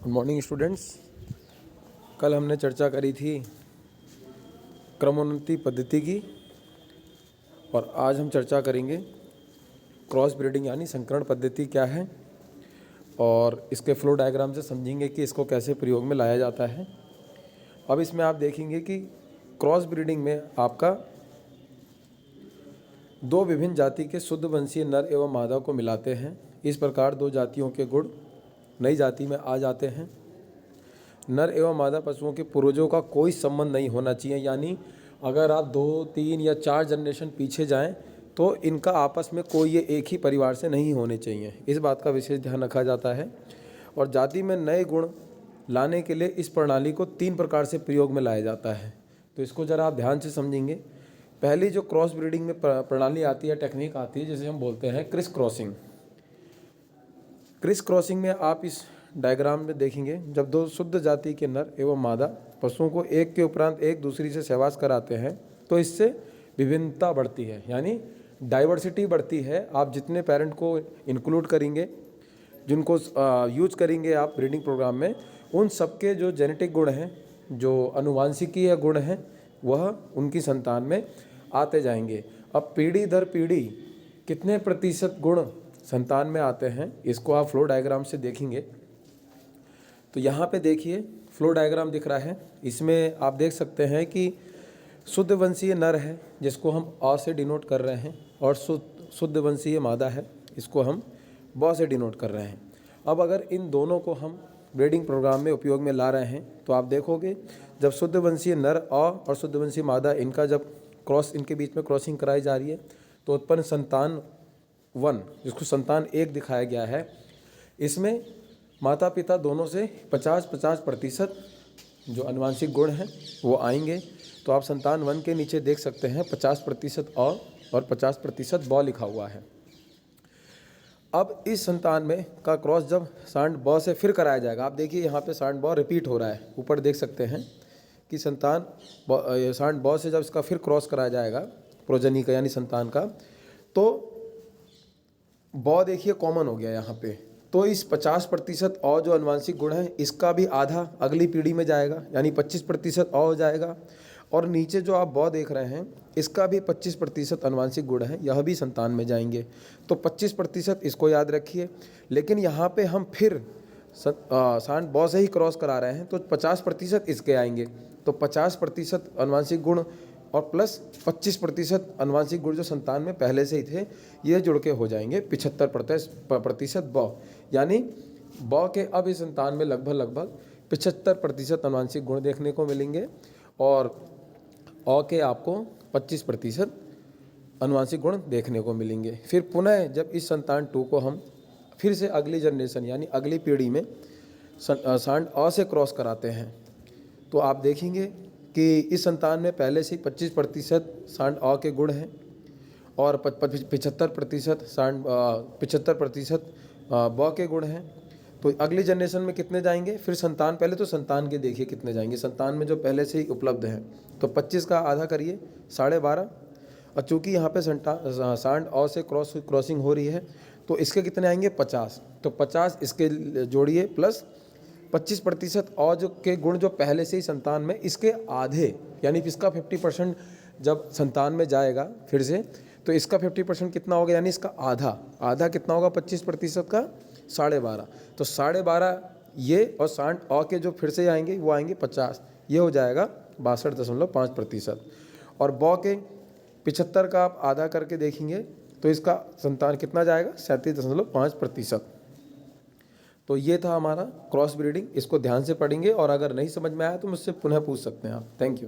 Good morning students. कल हमने चर्चा करी थी क्रमोन्नति पद्धति की और आज हम चर्चा करेंगे क्रॉस ब्रीडिंग यानी संकरण पद्धति क्या है और इसके फ्लो डायग्राम से समझेंगे कि इसको कैसे प्रयोग में लाया जाता है। अब इसमें आप देखेंगे कि क्रॉस ब्रीडिंग में आपका दो विभिन्न जाति के शुद्ध वंशीय नर एवं मादा को मिलाते हैं। इस प्रकार दो जातियों के गुण नई जाति में आ जाते हैं। नर एवं मादा पशुओं के पूर्वजों का कोई संबंध नहीं होना चाहिए, यानी अगर आप 2, 3 या 4 जनरेशन पीछे जाएं तो इनका आपस में कोई ये एक ही परिवार से नहीं होने चाहिए। इस बात का विशेष ध्यान रखा जाता है। और जाति में नए गुण लाने के लिए इस प्रणाली को 3 प्रकार से प्रयोग में लाया जाता है। तो इसको ज़रा आप ध्यान से समझेंगे। पहली जो क्रॉस ब्रीडिंग में प्रणाली आती है, टेक्निक आती है, जिसे हम बोलते हैं क्रिस क्रॉसिंग। क्रिस क्रॉसिंग में आप इस डायग्राम में देखेंगे, जब दो शुद्ध जाति के नर एवं मादा पशुओं को एक के उपरांत एक दूसरी से सहवास कराते हैं तो इससे विभिन्नता बढ़ती है, यानी डाइवर्सिटी बढ़ती है। आप जितने पेरेंट को इंक्लूड करेंगे, जिनको यूज करेंगे आप ब्रीडिंग प्रोग्राम में, उन सबके जो जेनेटिक गुण हैं, जो अनुवांशिकीय गुण हैं, वह उनकी संतान में आते जाएंगे। अब पीढ़ी दर पीढ़ी कितने प्रतिशत गुण संतान में आते हैं, इसको आप फ्लो डायग्राम से देखेंगे। तो यहाँ पे देखिए फ्लो डायग्राम दिख रहा है। इसमें आप देख सकते हैं कि शुद्ध वंशीय नर है, जिसको हम अ से डिनोट कर रहे हैं, और शुद्ध वंशीय मादा है, इसको हम ब से डिनोट कर रहे हैं। अब अगर इन दोनों को हम ब्रीडिंग प्रोग्राम में उपयोग में ला रहे हैं तो आप देखोगे, जब शुद्ध वंशीय नर अ और शुद्ध वंशीय मादा, इनका जब इनके बीच में क्रॉसिंग कराई जा रही है तो उत्पन्न संतान 1, जिसको संतान 1 दिखाया गया है, इसमें माता पिता दोनों से 50-50% जो आनुवंशिक गुण हैं वो आएंगे। तो आप संतान 1 के नीचे देख सकते हैं 50% अ और 50% ब लिखा हुआ है। अब इस संतान में का क्रॉस जब सांड ब से फिर कराया जाएगा, आप देखिए यहाँ पे सांड ब रिपीट हो रहा है, ऊपर देख सकते हैं कि सांड ब से जब इसका फिर क्रॉस कराया जाएगा प्रोजनी का यानी संतान का, तो ब देखिए कॉमन हो गया यहाँ पे। तो इस 50% और जो आनुवंशिक गुण है, इसका भी आधा अगली पीढ़ी में जाएगा, यानी 25% और हो जाएगा। और नीचे जो आप ब देख रहे हैं, इसका भी 25% आनुवंशिक गुण है, यह भी संतान में जाएंगे। तो 25% इसको याद रखिए। लेकिन यहाँ पे हम फिर सांड ब से ही क्रॉस करा रहे हैं तो 50% इसके आएंगे। तो 50% आनुवंशिक गुण और प्लस 25% आनुवंशिक गुण जो संतान में पहले से ही थे, ये जुड़ के हो जाएंगे 75% ब, यानी ब के अब इस संतान में लगभग 75% आनुवंशिक गुण देखने को मिलेंगे और अ के आपको 25% आनुवंशिक गुण देखने को मिलेंगे। फिर पुनः जब इस संतान 2 को हम फिर से अगली जनरेशन यानी अगली पीढ़ी में सांड अ से क्रॉस कराते हैं, तो आप देखेंगे कि इस संतान में पहले से 25% सांड अ के गुण हैं और 75% ब के गुण हैं। तो अगली जनरेशन में कितने जाएंगे, फिर संतान, पहले तो संतान के देखिए कितने जाएंगे। संतान में जो पहले से ही उपलब्ध हैं, तो 25 का आधा करिए 12.5। और चूँकि यहाँ पे सांड अ से क्रॉसिंग हो रही है तो इसके कितने आएंगे 50। तो 50 इसके जोड़िए प्लस 25% और जो के गुण जो पहले से ही संतान में, इसके आधे, यानी इसका 50% जब संतान में जाएगा फिर से, तो इसका 50% कितना होगा, यानी इसका आधा कितना होगा 25% का 12.5। तो 12.5 ये, और सांड अ के जो फिर से आएंगे वो आएंगे 50, ये हो जाएगा 62.5%। और ब के 75 का आप आधा करके देखेंगे तो इसका संतान कितना जाएगा 37.5%। तो ये था हमारा क्रॉस ब्रीडिंग। इसको ध्यान से पढ़ेंगे और अगर नहीं समझ में आया तो मुझसे पुनः पूछ सकते हैं आप। Thank you.